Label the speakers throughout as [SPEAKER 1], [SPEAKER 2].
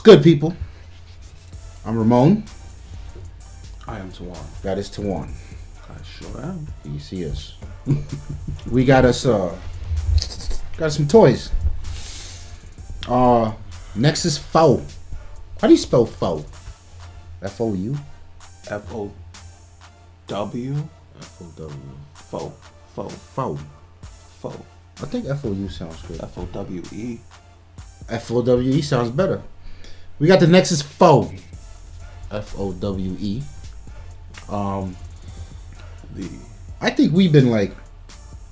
[SPEAKER 1] good, people? I'm Ramon.
[SPEAKER 2] I am Tawan.
[SPEAKER 1] That is Tawan.
[SPEAKER 2] I sure am.
[SPEAKER 1] You see us. We got us some toys. Nexus Foe. How do you spell Foe? F-O-U?
[SPEAKER 2] F-O-W?
[SPEAKER 1] F-O-W.
[SPEAKER 2] Foe. Foe.
[SPEAKER 1] Foe.
[SPEAKER 2] Foe.
[SPEAKER 1] I think F-O-U sounds good.
[SPEAKER 2] F-O-W-E.
[SPEAKER 1] F-O-W-E sounds better. We got the Nexus Foe. F-O-W-E. I think we've been like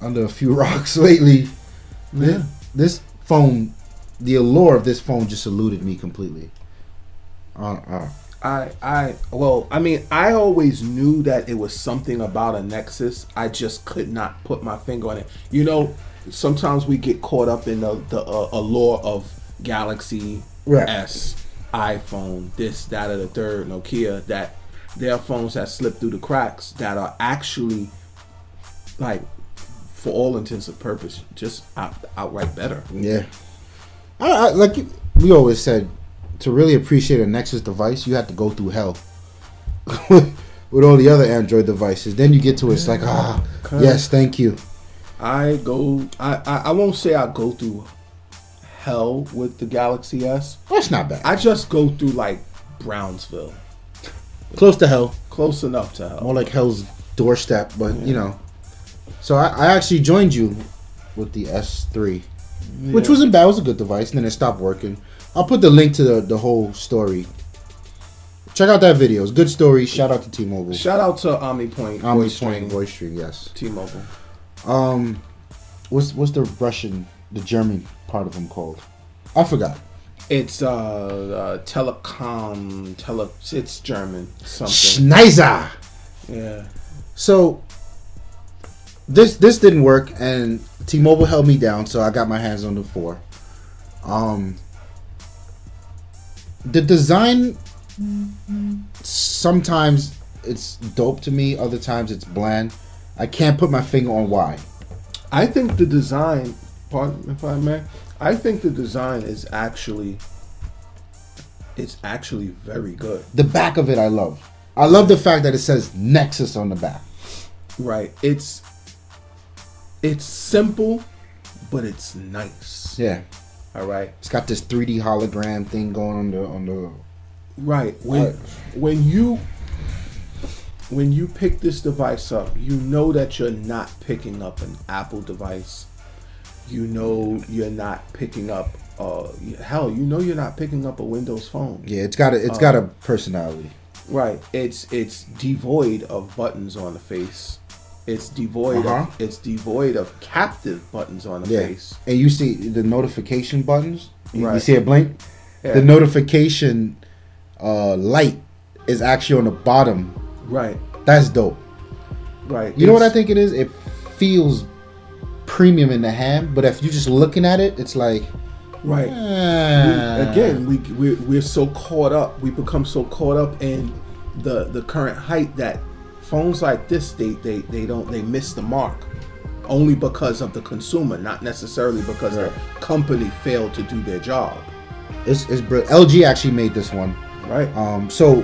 [SPEAKER 1] under a few rocks lately.
[SPEAKER 2] Yeah.
[SPEAKER 1] This phone, the allure of this phone just eluded me completely.
[SPEAKER 2] I always knew that it was something about a Nexus. I just could not put my finger on it. You know, sometimes we get caught up in the allure of Galaxy S, iPhone, this, that, or the third, Nokia, that there are phones that slip through the cracks that are actually, like, for all intents and purposes, just outright better.
[SPEAKER 1] Yeah. Like we always said, to really appreciate a Nexus device, you have to go through hell with all the other Android devices. Then you get to it, it's like, yes, thank you.
[SPEAKER 2] I won't say I go through hell with the Galaxy S.
[SPEAKER 1] That's not bad.
[SPEAKER 2] I just go through like Brownsville.
[SPEAKER 1] Close to hell.
[SPEAKER 2] Close enough to hell.
[SPEAKER 1] More like hell's doorstep, but you know. So I actually joined you with the S3, which wasn't bad. It was a good device, and then it stopped working. I'll put the link to the whole story. Check out that video. It's a good story. Shout out to T-Mobile.
[SPEAKER 2] Shout out to OmniPoint
[SPEAKER 1] Voice Stream, yes.
[SPEAKER 2] T-Mobile.
[SPEAKER 1] What's the German part of them called? I forgot.
[SPEAKER 2] It's telecom. It's German. Something.
[SPEAKER 1] Schneiser.
[SPEAKER 2] Yeah.
[SPEAKER 1] So this didn't work, and T-Mobile held me down, so I got my hands on the 4. The design, sometimes it's dope to me, other times it's bland. I can't put my finger on why.
[SPEAKER 2] I think the design, pardon if I may, I think the design is actually very good.
[SPEAKER 1] The back of it I love. I love the fact that it says Nexus on the back.
[SPEAKER 2] Right. It's simple, but it's nice.
[SPEAKER 1] Yeah.
[SPEAKER 2] All right.
[SPEAKER 1] It's got this 3D hologram thing going on the.
[SPEAKER 2] Right. When you pick this device up, you know that you're not picking up an Apple device. You know you're not picking up you're not picking up a Windows phone.
[SPEAKER 1] Yeah, it's got a personality.
[SPEAKER 2] Right. It's devoid of buttons on the face. It's devoid of captive buttons on the face.
[SPEAKER 1] And you see the notification buttons? You
[SPEAKER 2] Right.
[SPEAKER 1] see it blink? Yeah. The notification light is actually on the bottom.
[SPEAKER 2] Right.
[SPEAKER 1] That's dope.
[SPEAKER 2] Right.
[SPEAKER 1] You know what I think it is? It feels premium in the hand, but if you're just looking at it, it's like...
[SPEAKER 2] Right. We're so caught up. We become so caught up in the current hype that phones like this, they miss the mark only because of the consumer, not necessarily because the company failed to do their job.
[SPEAKER 1] It's brilliant. LG actually made this one.
[SPEAKER 2] Right.
[SPEAKER 1] So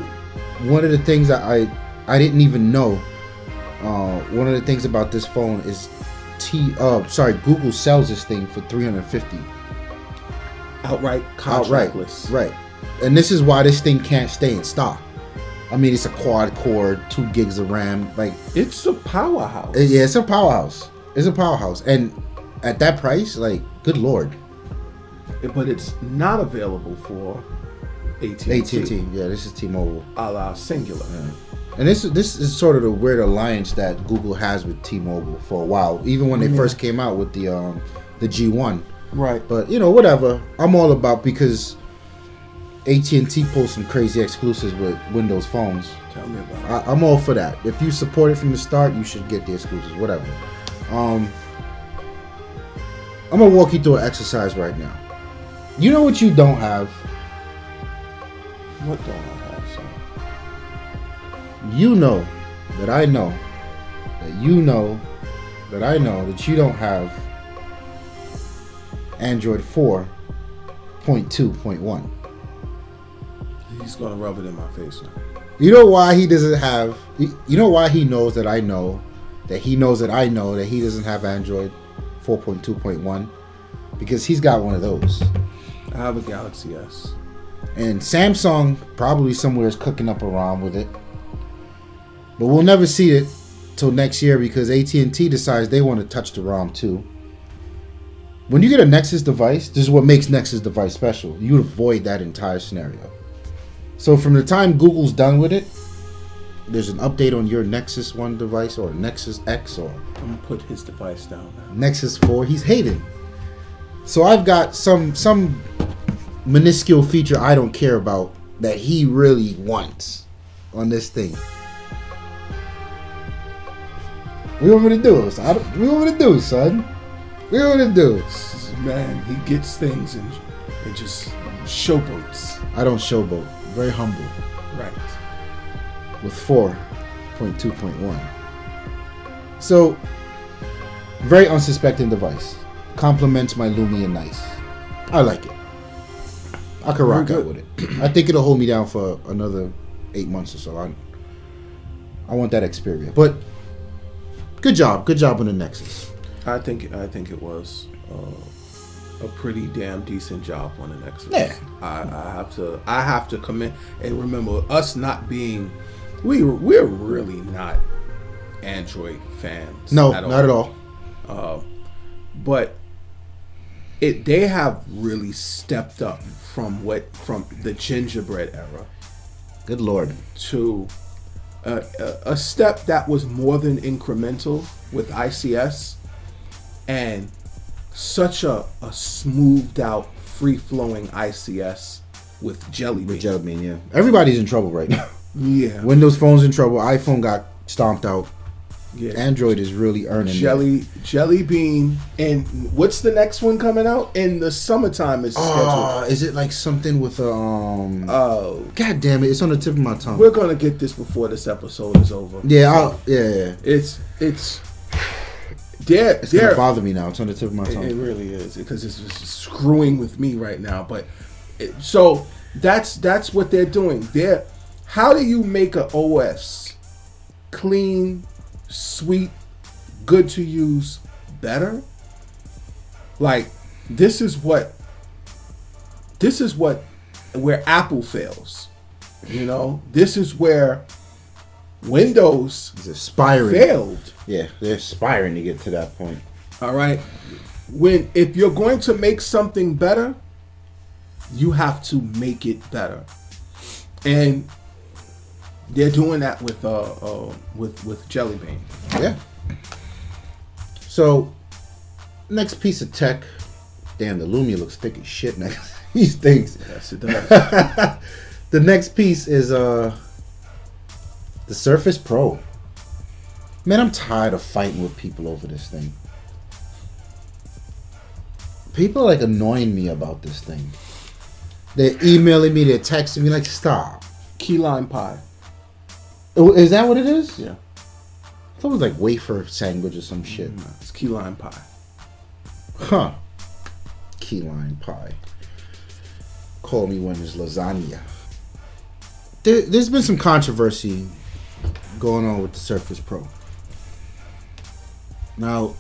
[SPEAKER 1] one of the things that I didn't even know, one of the things about this phone is Google sells this thing for $350.
[SPEAKER 2] Outright contractless.
[SPEAKER 1] Right. And this is why this thing can't stay in stock. I mean, it's a quad core, 2 gigs of RAM. Like,
[SPEAKER 2] it's a powerhouse.
[SPEAKER 1] Yeah, it's a powerhouse. It's a powerhouse. And at that price, like, good Lord.
[SPEAKER 2] But it's not available for AT&T.
[SPEAKER 1] AT&T. Yeah, this is T-Mobile.
[SPEAKER 2] A la Singular.
[SPEAKER 1] Yeah. And this is sort of the weird alliance that Google has with T-Mobile for a while. Even when they first came out with the G1.
[SPEAKER 2] Right.
[SPEAKER 1] But, you know, whatever. I'm all about, because AT&T pulls some crazy exclusives with Windows phones.
[SPEAKER 2] Tell me about it.
[SPEAKER 1] I'm all for that. If you support it from the start, you should get the exclusives, whatever. I'm going to walk you through an exercise right now. You know what you don't have?
[SPEAKER 2] What don't I have, son?
[SPEAKER 1] You know that I know that you know that I know that you don't have Android 4.2.1.
[SPEAKER 2] He's gonna rub it in my face now.
[SPEAKER 1] You know why he doesn't have? You know why he knows that I know that he knows that I know that he doesn't have Android 4.2.1? Because he's got one of those.
[SPEAKER 2] I have a Galaxy S.
[SPEAKER 1] And Samsung probably somewhere is cooking up a ROM with it. But we'll never see it till next year because AT&T decides they want to touch the ROM too. When you get a Nexus device, this is what makes Nexus device special. You avoid that entire scenario. So from the time Google's done with it, there's an update on your Nexus 1 device or Nexus X or...
[SPEAKER 2] I'm going to put his device down now.
[SPEAKER 1] Nexus 4. He's hating. So I've got some minuscule feature I don't care about that he really wants on this thing. What do you want me to do? What do you want me to do, son? What do you want me to do?
[SPEAKER 2] Man, he gets things and just showboats.
[SPEAKER 1] I don't showboat. Very humble.
[SPEAKER 2] Right.
[SPEAKER 1] With 4.2.1. So, very unsuspecting device. Complements my Lumia nice. I like it. I could rock out with it. I think it'll hold me down for another 8 months or so. I want that Xperia. But good job on the Nexus.
[SPEAKER 2] I think it was a pretty damn decent job on the Nexus.
[SPEAKER 1] Yeah.
[SPEAKER 2] I have to commit. And remember, us not being, we're really not Android fans.
[SPEAKER 1] No, not at all.
[SPEAKER 2] But they have really stepped up from the gingerbread era.
[SPEAKER 1] Good Lord.
[SPEAKER 2] To a step that was more than incremental with ICS, and such a smoothed out, free flowing ICS with Jelly Bean.
[SPEAKER 1] With Jelly Bean, yeah. Everybody's in trouble right now.
[SPEAKER 2] Yeah.
[SPEAKER 1] Windows Phone's in trouble. iPhone got stomped out.
[SPEAKER 2] Yeah.
[SPEAKER 1] Android is really earning
[SPEAKER 2] Jelly Bean. And what's the next one coming out? In the summertime is scheduled.
[SPEAKER 1] Is it like something with a God damn it, it's on the tip of my tongue.
[SPEAKER 2] We're gonna get this before this episode is over.
[SPEAKER 1] Yeah, yeah.
[SPEAKER 2] It's
[SPEAKER 1] gonna bother me now. It's on the tip of my tongue.
[SPEAKER 2] It really is, because it's just screwing with me right now. But so that's what they're doing. How do you make an OS clean, sweet, good to use better? Like this is where Apple fails. You know, this is where Windows
[SPEAKER 1] is aspiring.
[SPEAKER 2] Failed.
[SPEAKER 1] Yeah, they're aspiring to get to that point.
[SPEAKER 2] All right. If you're going to make something better, you have to make it better. And they're doing that with Jelly Bean.
[SPEAKER 1] Yeah. So, next piece of tech. Damn, the Lumia looks thick as shit next. These things.
[SPEAKER 2] Yes, it does.
[SPEAKER 1] The next piece is the Surface Pro. Man, I'm tired of fighting with people over this thing. People are like annoying me about this thing. They're emailing me, they're texting me like, stop.
[SPEAKER 2] Key lime pie.
[SPEAKER 1] Oh, is that what it is?
[SPEAKER 2] Yeah.
[SPEAKER 1] I thought it was like wafer sandwich or some shit.
[SPEAKER 2] No, it's key lime pie.
[SPEAKER 1] Huh. Key lime pie. Call me when there's lasagna. There's been some controversy going on with the Surface Pro. Now,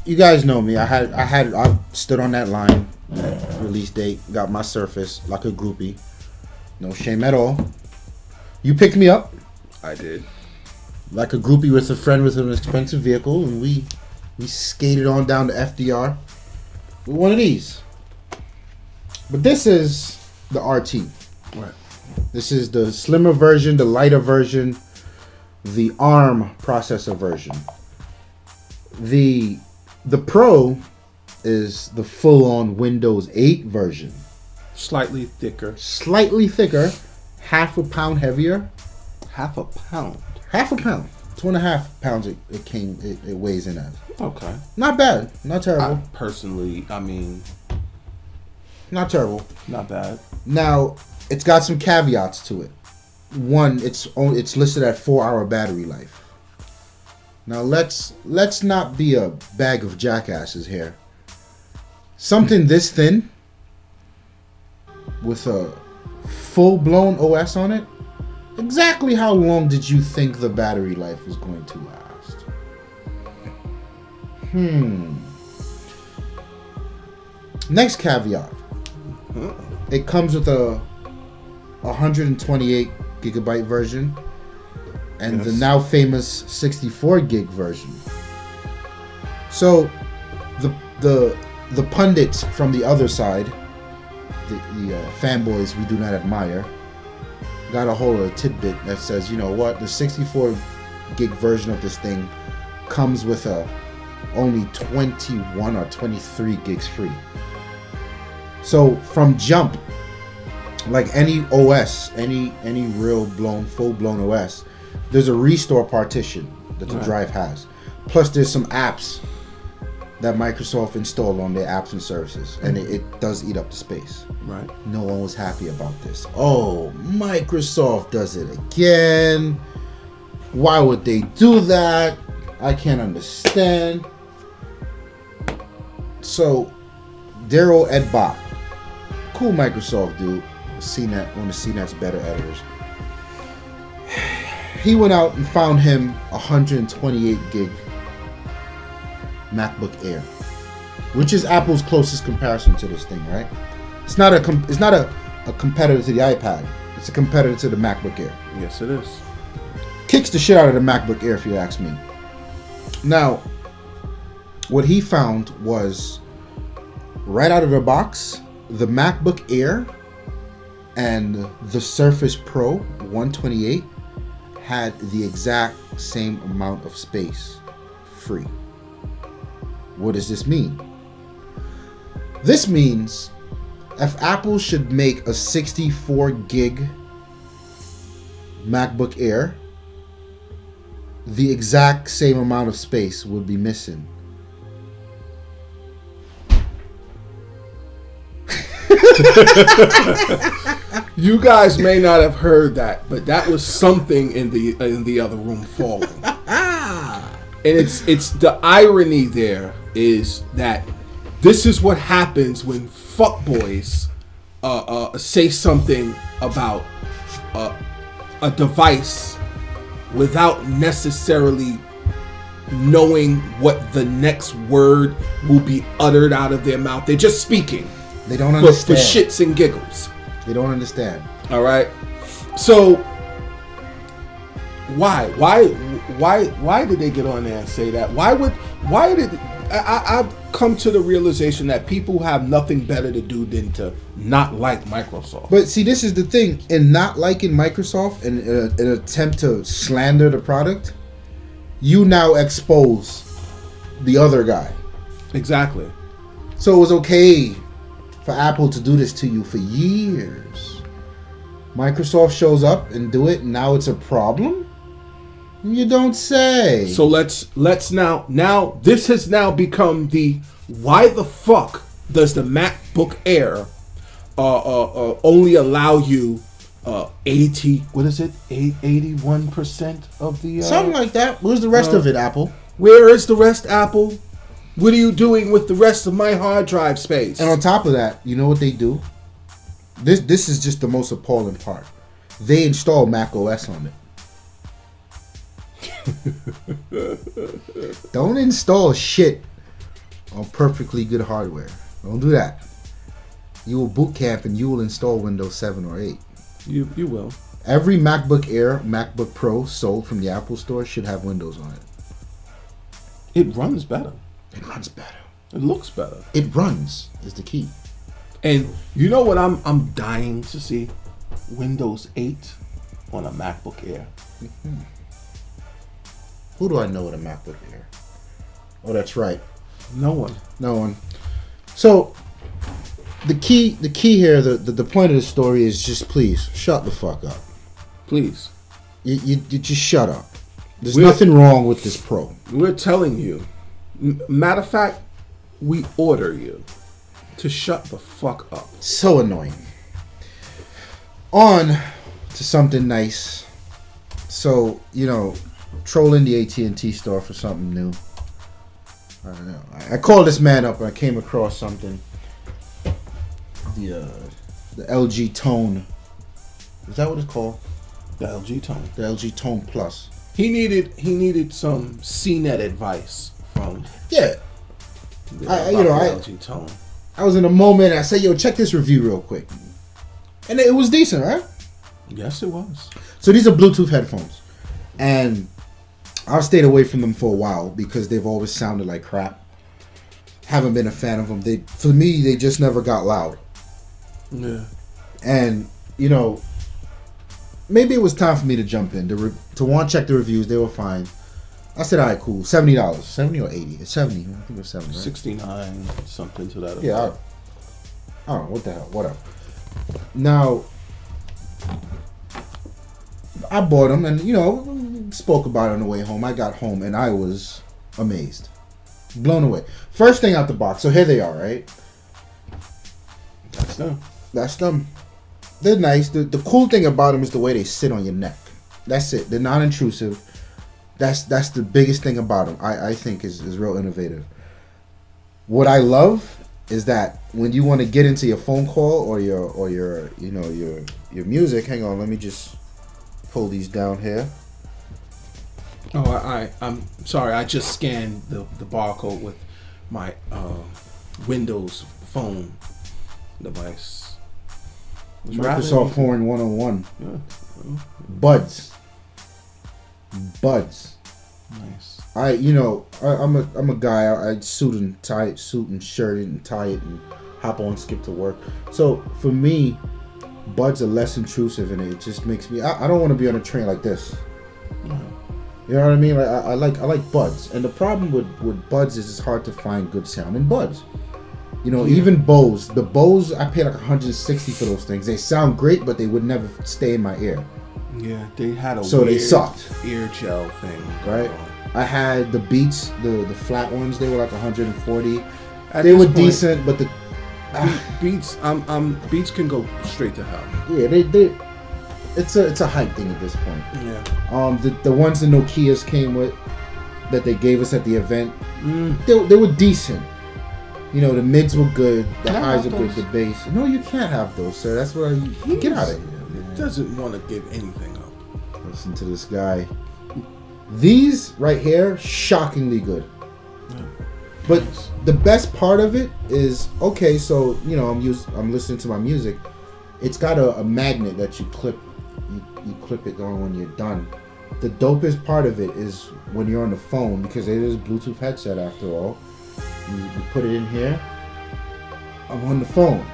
[SPEAKER 1] you guys know me. I stood on that line, release date, got my Surface like a groupie. No shame at all. You picked me up.
[SPEAKER 2] I did.
[SPEAKER 1] Like a groupie with a friend with an expensive vehicle, and we skated on down to FDR with one of these. But this is the RT.
[SPEAKER 2] Right.
[SPEAKER 1] This is the slimmer version, the lighter version, the ARM processor version. The Pro is the full-on Windows 8 version.
[SPEAKER 2] Slightly thicker.
[SPEAKER 1] Slightly thicker. Half a pound heavier.
[SPEAKER 2] Half a pound.
[SPEAKER 1] Half a pound. 2.5 pounds it weighs in as.
[SPEAKER 2] Okay.
[SPEAKER 1] Not bad. Not terrible. Not terrible.
[SPEAKER 2] Not bad.
[SPEAKER 1] Now, it's got some caveats to it. One, it's listed at 4-hour battery life. Now let's not be a bag of jackasses here. Something this thin with a full-blown OS on it, exactly how long did you think the battery life was going to last? Next caveat. It comes with a 128 gigabyte version and the now famous 64 gig version. So the pundits from the other side, the fanboys we do not admire, got a hold of a tidbit that says, you know what, the 64 gig version of this thing comes with only 21 or 23 gigs free. So from jump, like any OS, any real full blown OS, there's a restore partition that the drive has. Plus there's some apps that Microsoft installed on their apps and services, and it does eat up the space.
[SPEAKER 2] Right.
[SPEAKER 1] No one was happy about this. Oh, Microsoft does it again. Why would they do that? I can't understand. So, Daryl Edbach, cool Microsoft dude, CNET, one of CNET's better editors. He went out and found him 128 gig MacBook Air, which is Apple's closest comparison to this thing, right? It's not a competitor to the iPad. It's a competitor to the MacBook Air.
[SPEAKER 2] Yes, it is.
[SPEAKER 1] Kicks the shit out of the MacBook Air, if you ask me. Now, what he found was, right out of the box, the MacBook Air and the Surface Pro 128 had the exact same amount of space free. What does this mean? This means if Apple should make a 64 gig MacBook Air, the exact same amount of space would be missing.
[SPEAKER 2] You guys may not have heard that, but that was something in the other room falling. And it's the irony there is that this is what happens when fuckboys say something about a device without necessarily knowing what the next word will be uttered out of their mouth. They're just speaking.
[SPEAKER 1] They don't understand.
[SPEAKER 2] For shits and giggles.
[SPEAKER 1] They don't understand.
[SPEAKER 2] All right. So why did they get on there and say that? I've come to the realization that people have nothing better to do than to not like Microsoft.
[SPEAKER 1] But see, this is the thing. In not liking Microsoft and an attempt to slander the product, you now expose the other guy.
[SPEAKER 2] Exactly.
[SPEAKER 1] So it was okay for Apple to do this to you for years. Microsoft shows up and do it, and now it's a problem? You don't say.
[SPEAKER 2] So let's now this has now become the why the fuck does the MacBook Air only allow you 81% of the
[SPEAKER 1] something like that. Where's the rest of it, Apple?
[SPEAKER 2] Where is the rest, Apple? What are you doing with the rest of my hard drive space?
[SPEAKER 1] And on top of that, you know what they do? This is just the most appalling part. They install Mac OS on it. Don't install shit on perfectly good hardware. Don't do that. You will boot camp and you will install Windows 7 or 8.
[SPEAKER 2] You will.
[SPEAKER 1] Every MacBook Air, MacBook Pro sold from the Apple Store should have Windows on it.
[SPEAKER 2] It runs better.
[SPEAKER 1] It runs better.
[SPEAKER 2] It looks better.
[SPEAKER 1] It runs is the key.
[SPEAKER 2] And you know what I'm dying to see? Windows 8 on a MacBook Air.
[SPEAKER 1] Mm-hmm. Who do I know with a MacBook Air? Oh, that's right.
[SPEAKER 2] No one.
[SPEAKER 1] No one. So the key here, the point of the story is just please shut the fuck up.
[SPEAKER 2] Please.
[SPEAKER 1] You just shut up. There's nothing wrong with this Pro.
[SPEAKER 2] We're telling you. Matter of fact, we order you to shut the fuck up.
[SPEAKER 1] So annoying. On to something nice. So, trolling the AT&T store for something new. I don't know. I called this man up and I came across something. The LG Tone Is that what it's called?
[SPEAKER 2] The LG Tone.
[SPEAKER 1] The LG Tone Plus.
[SPEAKER 2] He needed some CNET advice from.
[SPEAKER 1] Yeah.
[SPEAKER 2] LG Tone.
[SPEAKER 1] I was in a moment. I said, "Yo, check this review real quick," and it was decent, right?
[SPEAKER 2] Yes, it was.
[SPEAKER 1] So these are Bluetooth headphones, and I stayed away from them for a while because they've always sounded like crap. Haven't been a fan of them. For me, they just never got loud.
[SPEAKER 2] Yeah.
[SPEAKER 1] And maybe it was time for me to jump in to want to check the reviews. They were fine. I said, all right, cool. $70, 70 or 80? It's 70. I think it was 70. Right?
[SPEAKER 2] 69, something to that effect.
[SPEAKER 1] Yeah. I don't know what the hell. Whatever. Now, I bought them and spoke about it on the way home. I got home and I was amazed, blown away. First thing out the box. So here they are, right? That's them. They're nice. The cool thing about them is the way they sit on your neck. That's it. They're not intrusive. That's the biggest thing about them. I think is real innovative. What I love is that when you want to get into your phone call or your music. Hang on, let me just pull these down here.
[SPEAKER 2] Oh, I'm sorry. I just scanned the barcode with my Windows phone device.
[SPEAKER 1] Microsoft Horn 101.
[SPEAKER 2] Yeah.
[SPEAKER 1] Buds.
[SPEAKER 2] Nice.
[SPEAKER 1] I'm a guy. I suit and shirt and tie it and hop on, skip to work. So for me, buds are less intrusive and it just makes me. I don't want to be on a train like this.
[SPEAKER 2] Yeah.
[SPEAKER 1] You know what I mean? Like I like buds, and the problem with buds is it's hard to find good sounding buds. Even Bose. The Bose, I paid like $160 for those things. They sound great, but they would never stay in my ear.
[SPEAKER 2] Yeah, they had
[SPEAKER 1] they sucked.
[SPEAKER 2] Ear gel thing,
[SPEAKER 1] right? I had the Beats, the flat ones. They were like $140.
[SPEAKER 2] At
[SPEAKER 1] they were
[SPEAKER 2] point,
[SPEAKER 1] decent, but the
[SPEAKER 2] Beats, Beats can go straight to hell.
[SPEAKER 1] Yeah, they. It's a hype thing at this point.
[SPEAKER 2] Yeah.
[SPEAKER 1] The ones the Nokias came with that they gave us at the event, they were decent. The mids were good, the highs were good, the bass. No, you can't have those, sir. That's what get out of here.
[SPEAKER 2] Man. Doesn't want to give anything up.
[SPEAKER 1] Listen to this guy. These right here, shockingly good.
[SPEAKER 2] Yeah.
[SPEAKER 1] But the best part of it is so I'm listening to my music. It's got a magnet that you clip. You clip it on when you're done. The dopest part of it is when you're on the phone, because it is a Bluetooth headset after all. You put it in here. I'm on the phone.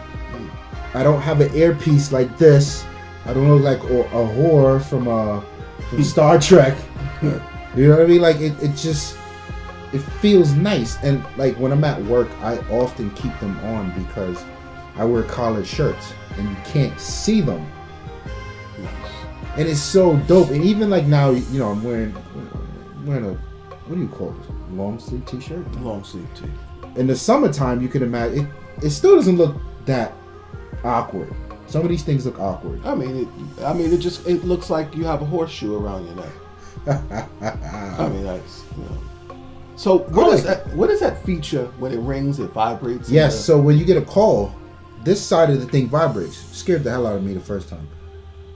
[SPEAKER 1] I don't have an earpiece like this. I don't look like a whore from Star Trek. You know what I mean? Like it feels nice. And like when I'm at work, I often keep them on because I wear collared shirts and you can't see them. And it's so dope. And even like now, I'm wearing a, what do you call it? Long sleeve t-shirt?
[SPEAKER 2] Long sleeve tee.
[SPEAKER 1] In the summertime, you can imagine, it still doesn't look that awkward. Some of these things look awkward.
[SPEAKER 2] It looks like you have a horseshoe around your neck. That's, So what is that feature when it rings, it vibrates?
[SPEAKER 1] Yes, so when you get a call, this side of the thing vibrates. Scared the hell out of me the first time.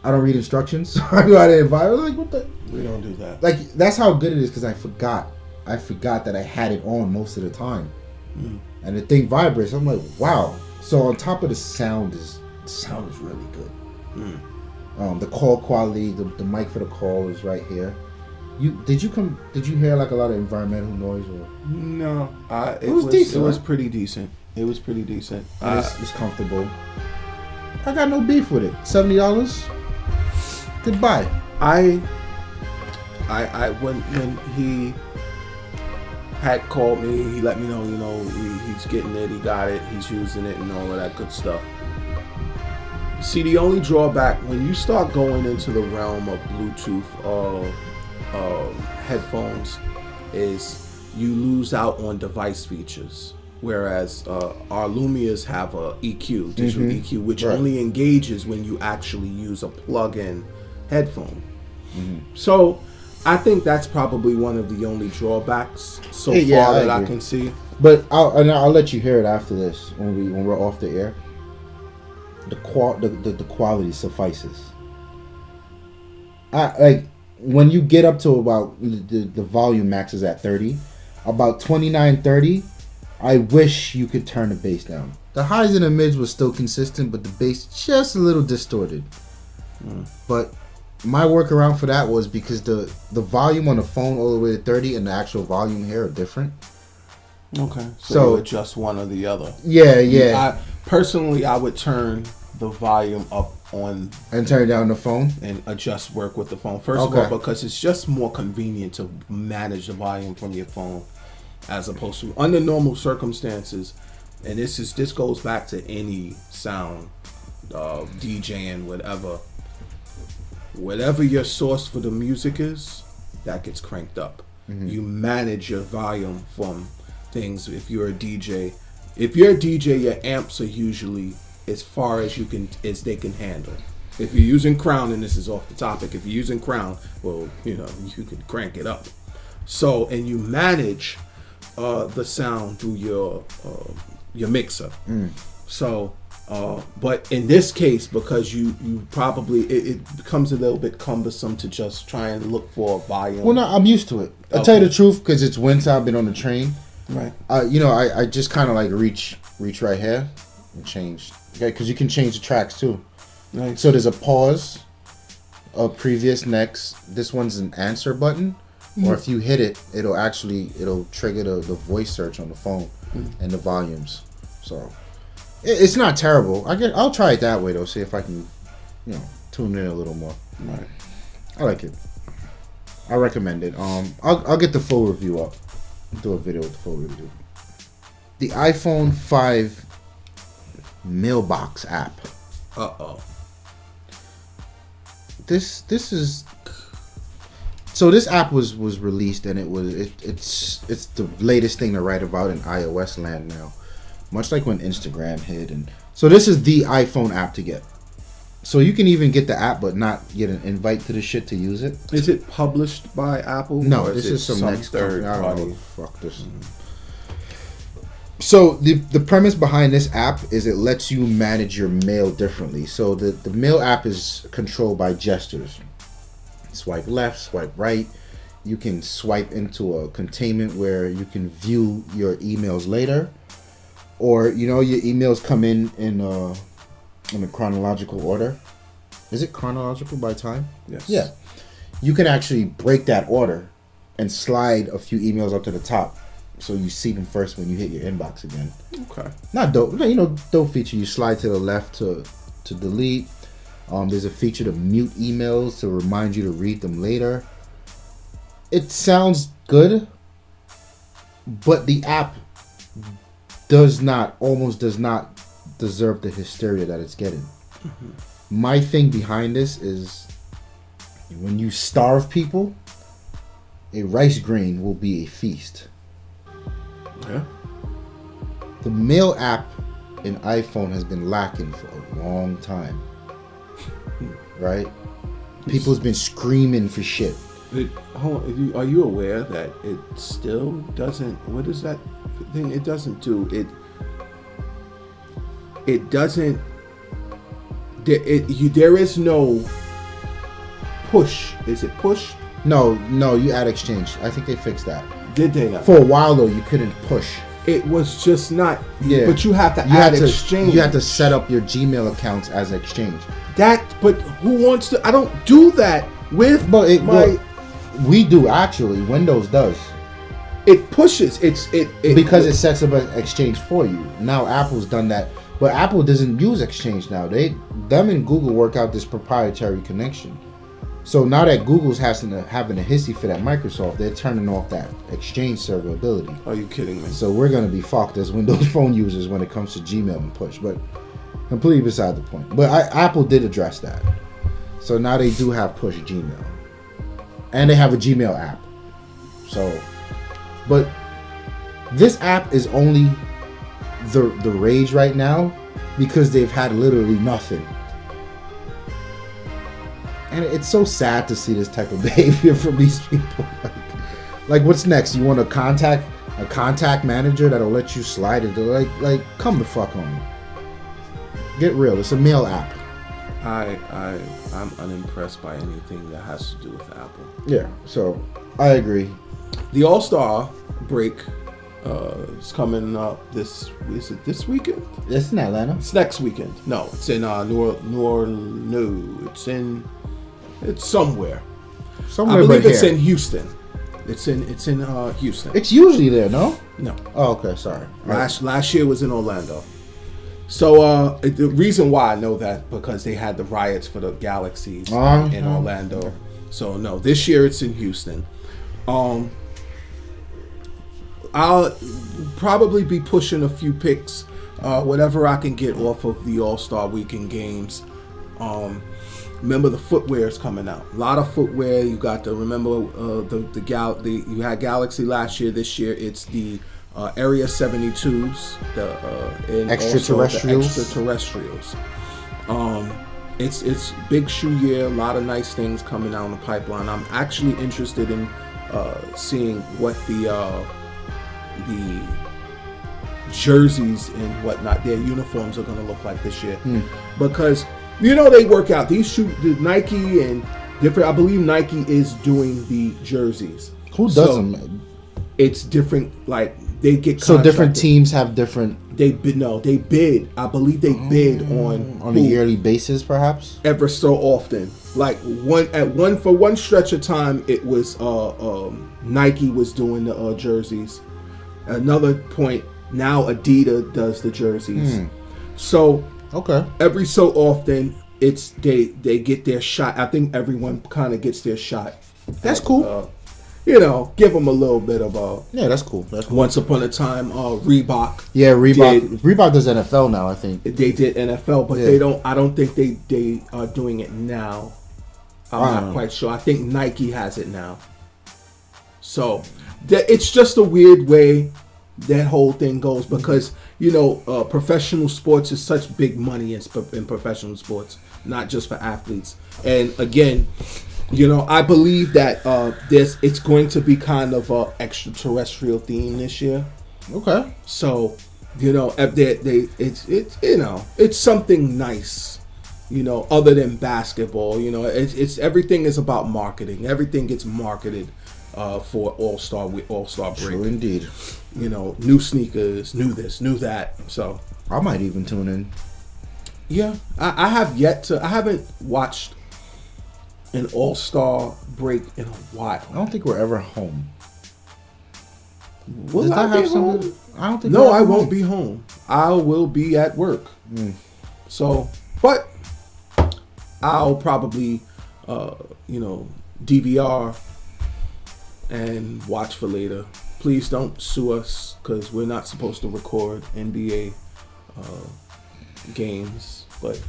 [SPEAKER 1] I don't read instructions, so I know how to vibrate. Like, what the?
[SPEAKER 2] We don't do that.
[SPEAKER 1] Like, that's how good it is because I forgot that I had it on most of the time. And the thing vibrates. I'm like, wow. So on top of the sound is really good. The call quality, the mic for the call is right here. Did you hear like a lot of environmental noise or?
[SPEAKER 2] No, it
[SPEAKER 1] was decent.
[SPEAKER 2] It was pretty decent.
[SPEAKER 1] It's comfortable. I got no beef with it. $70. Goodbye.
[SPEAKER 2] When he had called me, he let me know, he's getting it, he got it, he's using it, and all of that good stuff. See, the only drawback when you start going into the realm of Bluetooth headphones is you lose out on device features. Whereas our Lumias have a EQ, digital EQ, which only engages when you actually use a plug-in headphone. So I think that's probably one of the only drawbacks so far that I can see.
[SPEAKER 1] But I'll let you hear it after this when we're off the air. The quality suffices. like when you get up to about the volume max is at 30, about 29, 30, I wish you could turn the bass down. The highs and the mids was still consistent, but the bass just a little distorted. But my workaround for that was because the volume on the phone all the way to 30 and the actual volume here are different.
[SPEAKER 2] Okay, so you adjust one or the other.
[SPEAKER 1] Yeah.
[SPEAKER 2] Personally, I would turn the volume up on
[SPEAKER 1] and turn down the phone
[SPEAKER 2] and adjust work with the phone. First of all, because it's just more convenient to manage the volume from your phone as opposed to under normal circumstances. And this goes back to any sound, DJing, whatever your source for the music is, that gets cranked up. You manage your volume from things. If you're a DJ, your amps are usually as far as they can handle. If you're using Crown, and this is off the topic, if you're using Crown, well, you can crank it up. So, and you manage the sound through your mixer. So, but in this case, because you probably it becomes a little bit cumbersome to just try and look for a volume.
[SPEAKER 1] Well, no, I'm used to it. I'll tell you the truth, because it's winter. I've been on the train.
[SPEAKER 2] Right.
[SPEAKER 1] I just kind of like reach right here and change. Okay, because you can change the tracks too.
[SPEAKER 2] Nice.
[SPEAKER 1] So there's a pause, a previous, next. This one's an answer button, or if you hit it, it'll trigger the voice search on the phone and the volumes. So it's not terrible. I'll try it that way though. See if I can, tune in a little more.
[SPEAKER 2] Right.
[SPEAKER 1] I like it. I recommend it. I'll get the full review up. Do a video with the full review. The iPhone 5 Mailbox app. This is so this app was released, and it's the latest thing to write about in iOS land now. Much like when Instagram hit, and so this is the iPhone app to get. So you can even get the app, but not get an invite to the shit to use it.
[SPEAKER 2] Is it published by Apple?
[SPEAKER 1] No, this is some next
[SPEAKER 2] third
[SPEAKER 1] company. I don't
[SPEAKER 2] party.
[SPEAKER 1] know. Fuck this. So the premise behind this app is it lets you manage your mail differently. So the mail app is controlled by gestures. Swipe left, swipe right. You can swipe into a containment where you can view your emails later, or your emails come in a chronological order. Is it chronological by time?
[SPEAKER 2] Yes.
[SPEAKER 1] Yeah. You can actually break that order and slide a few emails up to the top, so you see them first when you hit your inbox again.
[SPEAKER 2] Okay.
[SPEAKER 1] Not dope. Dope feature. You slide to the left to delete. There's a feature to mute emails to remind you to read them later. It sounds good, but the app almost does not deserve the hysteria that it's getting. My thing behind this is when you starve people, a rice grain will be a feast.
[SPEAKER 2] Yeah.
[SPEAKER 1] The mail app in iPhone has been lacking for a long time. Right? People's been screaming for shit.
[SPEAKER 2] Are you aware that it still doesn't? What is that thing? It doesn't do it. It doesn't. There is no push. Is it push?
[SPEAKER 1] No, you add exchange. I think they fixed that.
[SPEAKER 2] Did they not?
[SPEAKER 1] For a while though, you couldn't push.
[SPEAKER 2] It was just not.
[SPEAKER 1] Yeah.
[SPEAKER 2] But you have to add exchange.
[SPEAKER 1] You have to set up your Gmail accounts as exchange.
[SPEAKER 2] But who wants to? I don't do that with
[SPEAKER 1] we do actually. Windows does.
[SPEAKER 2] It pushes.
[SPEAKER 1] Because it sets up an exchange for you. Now Apple's done that, but Apple doesn't use exchange now. Them and Google work out this proprietary connection. So now that Google's having a hissy fit at Microsoft, they're turning off that exchange server ability.
[SPEAKER 2] Are you kidding me?
[SPEAKER 1] So we're gonna be fucked as Windows Phone users when it comes to Gmail and push. But completely beside the point. But Apple did address that. So now they do have push Gmail. And they have a Gmail app. So, but this app is only the rage right now because they've had literally nothing. And it's so sad to see this type of behavior from these people. Like what's next? You want a contact manager that'll let you slide it? Like come the fuck on. Get real. It's a mail app.
[SPEAKER 2] I'm unimpressed by anything that has to do with Apple.
[SPEAKER 1] Yeah, so I agree.
[SPEAKER 2] The All-Star break is coming up is it this weekend?
[SPEAKER 1] It's in Atlanta.
[SPEAKER 2] It's next weekend. No, it's in it's somewhere.
[SPEAKER 1] Somewhere
[SPEAKER 2] I believe
[SPEAKER 1] but
[SPEAKER 2] it's
[SPEAKER 1] here.
[SPEAKER 2] in Houston. It's in Houston.
[SPEAKER 1] It's usually there, no?
[SPEAKER 2] No.
[SPEAKER 1] Oh, okay, sorry.
[SPEAKER 2] Last year was in Orlando. So the reason why I know that because they had the riots for the Galaxies in Orlando. So no, this year it's in Houston. I'll probably be pushing a few picks, whatever I can get off of the All-Star Weekend games. Remember the footwear is coming out. A lot of footwear. You got to remember you had Galaxy last year. This year it's the Area 72s, and
[SPEAKER 1] extraterrestrials.
[SPEAKER 2] Also the extraterrestrials. It's big shoe year. A lot of nice things coming out in the pipeline. I'm actually interested in seeing what the jerseys and whatnot, their uniforms are going to look like this year, because they work out these the Nike and different. I believe Nike is doing the jerseys.
[SPEAKER 1] Who doesn't?
[SPEAKER 2] It's different. Like they get
[SPEAKER 1] so different teams have different.
[SPEAKER 2] They bid. I believe they bid on
[SPEAKER 1] a yearly basis, perhaps.
[SPEAKER 2] Ever so often, like for one stretch of time, it was Nike was doing the jerseys. Another point, now Adidas does the jerseys. So
[SPEAKER 1] okay,
[SPEAKER 2] every so often it's they get their shot. I think everyone kind of gets their shot.
[SPEAKER 1] That's cool.
[SPEAKER 2] Give them a little bit of
[SPEAKER 1] yeah, that's cool. That's cool.
[SPEAKER 2] Once upon a time, Reebok.
[SPEAKER 1] Yeah, Reebok does NFL now. I think
[SPEAKER 2] they did NFL, but they don't. I don't think they are doing it now. I'm not quite sure. I think Nike has it now. So it's just a weird way that whole thing goes because professional sports is such big money in professional sports, not just for athletes. And again, I believe that it's going to be kind of a extraterrestrial theme this year.
[SPEAKER 1] Okay.
[SPEAKER 2] So it's something nice. Other than basketball, it's everything is about marketing. Everything gets marketed for All-Star break.
[SPEAKER 1] True indeed.
[SPEAKER 2] New sneakers, new this, new that. So
[SPEAKER 1] I might even tune in.
[SPEAKER 2] Yeah, I haven't watched an All-Star break in a while.
[SPEAKER 1] I don't think we're ever home.
[SPEAKER 2] Will I be home?
[SPEAKER 1] I don't think.
[SPEAKER 2] No, I won't be home. I will be at work. So, but I'll probably, DVR and watch for later. Please don't sue us because we're not supposed to record NBA games. But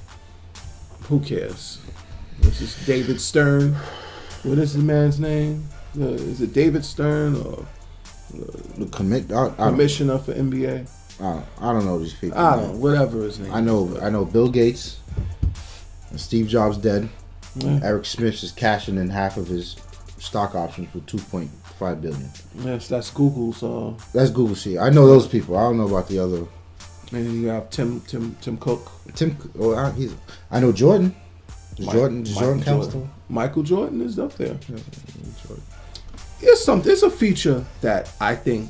[SPEAKER 2] who cares? This is David Stern. What is the man's name? Is it David Stern or
[SPEAKER 1] the commissioner
[SPEAKER 2] for NBA?
[SPEAKER 1] I don't know these people.
[SPEAKER 2] I don't know. Whatever his name.
[SPEAKER 1] I know Bill Gates. And Steve Jobs dead. Yeah. Eric Smith is cashing in half of his stock options for $2.5 billion.
[SPEAKER 2] Yes, that's Google's.
[SPEAKER 1] That's Google shit. I know those people. I don't know about the other.
[SPEAKER 2] And then you have Tim Cook.
[SPEAKER 1] I know Jordan. Jordan counts too?
[SPEAKER 2] Michael Jordan is up there. There's a feature that I think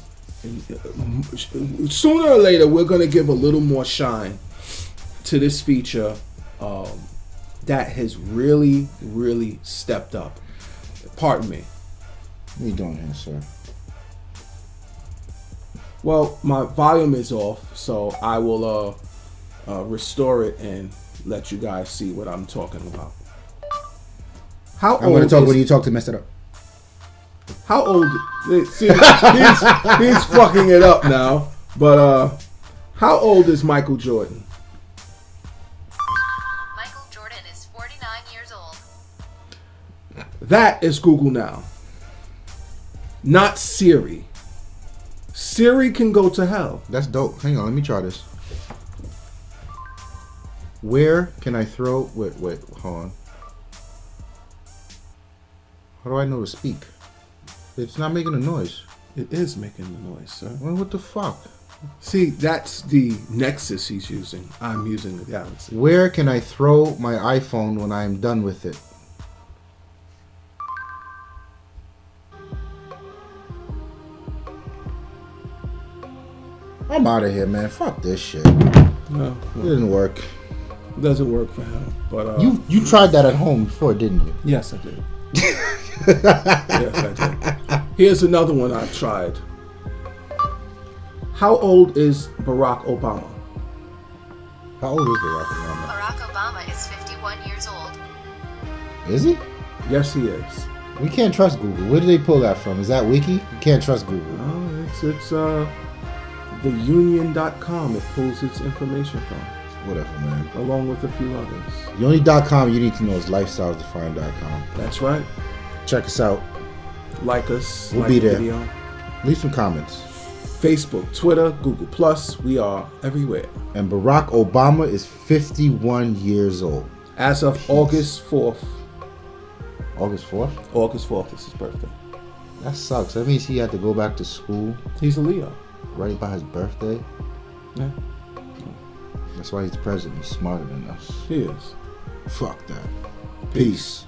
[SPEAKER 2] sooner or later we're gonna give a little more shine to this feature that has really, really stepped up. Pardon me.
[SPEAKER 1] What are you doing here, sir?
[SPEAKER 2] Well, my volume is off, so I will restore it and let you guys see what I'm talking about.
[SPEAKER 1] I'm going to talk when you talk to mess it up.
[SPEAKER 2] How old? See, he's fucking it up now. But how old is Michael Jordan?
[SPEAKER 3] Michael Jordan is 49 years old.
[SPEAKER 2] That is Google Now. Not Siri. Siri can go to hell.
[SPEAKER 1] That's dope. Hang on, let me try this. Where can I throw? Wait, hold on. How do I know to speak? It's not making a noise.
[SPEAKER 2] It is making a noise, sir.
[SPEAKER 1] Well, what the fuck?
[SPEAKER 2] See, that's the Nexus he's using. I'm using the Galaxy.
[SPEAKER 1] Where can I throw my iPhone when I'm done with it? I'm out of here, man. Fuck this shit.
[SPEAKER 2] No,
[SPEAKER 1] It didn't work.
[SPEAKER 2] it doesn't work for him. But
[SPEAKER 1] You tried that at home before, didn't you?
[SPEAKER 2] yes, I did. Yes, I did. Here's another one I've tried. How old is Barack Obama?
[SPEAKER 1] How old is Barack Obama?
[SPEAKER 3] Barack Obama is 51 years old.
[SPEAKER 1] Is he?
[SPEAKER 2] Yes, he is.
[SPEAKER 1] We can't trust Google. Where did they pull that from? Is that Wiki? You can't trust Google.
[SPEAKER 2] Oh, it's theunion.com. It pulls its information from,
[SPEAKER 1] Whatever, man.
[SPEAKER 2] along with a few others.
[SPEAKER 1] The only .com you need to know is lifestylesdefined.com.
[SPEAKER 2] That's right.
[SPEAKER 1] Check us out.
[SPEAKER 2] Like us.
[SPEAKER 1] We'll
[SPEAKER 2] like
[SPEAKER 1] be
[SPEAKER 2] the
[SPEAKER 1] there.
[SPEAKER 2] Video.
[SPEAKER 1] Leave some comments.
[SPEAKER 2] Facebook, Twitter, Google Plus. We are everywhere.
[SPEAKER 1] And Barack Obama is 51 years old.
[SPEAKER 2] As of August 4th.
[SPEAKER 1] August 4th?
[SPEAKER 2] August 4th is his birthday.
[SPEAKER 1] That sucks. That means he had to go back to school
[SPEAKER 2] He's a Leo.
[SPEAKER 1] right by his birthday.
[SPEAKER 2] Yeah,
[SPEAKER 1] That's why he's the president. He's smarter than us.
[SPEAKER 2] he is.
[SPEAKER 1] Fuck that. Peace.